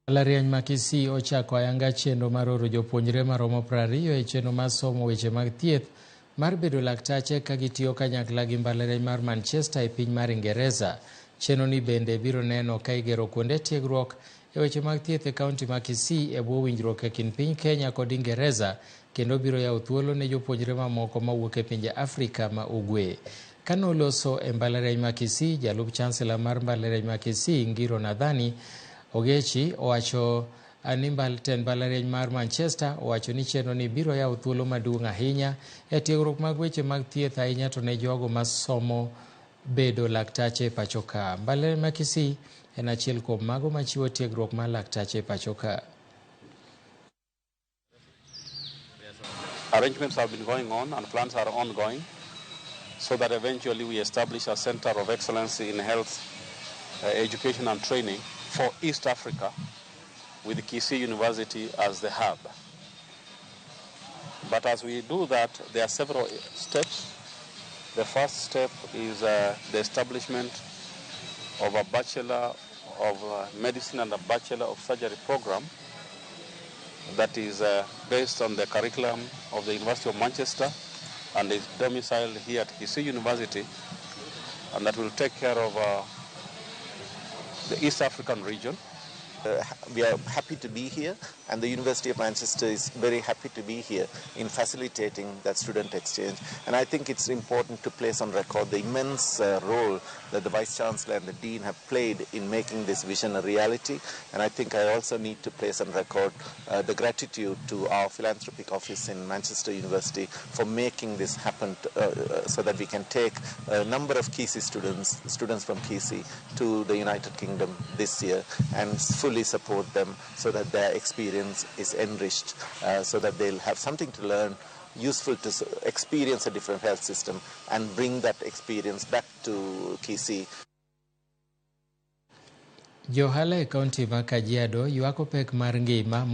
Mbalariany ma Kisii ochako ayanga chenro mar oro jopuonjre maromo 20 e chenro mar somo weche mag thieth mar bedo laktache ka gitiyo kanyakla gi mbalariany mar Manchester e piny mar Ingereza. Chenro ni bende biro neno ka igero kuonde tiegruok e weche mag thieth e kaunti ma Kisii e bwo winjruok e kind piny Kenya kod Ingereza, kendo biro yawo thuolo ne jopuonjre mamoko mawuok e pinje Afrika ma Ugwe. Kanoloso e mbalariany ma Kisii, jalup chancellor mar mbalariany ma Kisii Ngiro Nadhani Ogechi owacho ni mbalariany mar Manchester owacho ni chenro ni biro yawo thuolo maduong' ahinya e tiegruok mag weche mag thieth, ahinya to ne jogo masomo bedo laktache e pacho ka. Mbalariany ma Kisii en achiel kuom mago machiwo tiegruok mar laktache e pacho ka. Arrangements have been going on and plans are ongoing so that eventually we establish a center of excellence in health education and training for East Africa, with Kisii University as the hub. But as we do that, there are several steps. The first step is the establishment of a Bachelor of Medicine and a Bachelor of Surgery program that is based on the curriculum of the University of Manchester and is domiciled here at Kisii University, and that will take care of the East African region. We are happy to be here, and the University of Manchester is very happy to be here in facilitating that student exchange. And I think it's important to place on record the immense role that the Vice Chancellor and the Dean have played in making this vision a reality. And I think I also need to place on record the gratitude to our philanthropic office in Manchester University for making this happen so that we can take a number of Kisii students from Kisii to the United Kingdom this year and fully support them so that their experience is enriched, so that they'll have something to learn, useful to experience a different health system and bring that experience back to Kisii. Johala e kaunti ma Kajiado ywako pek mar ngima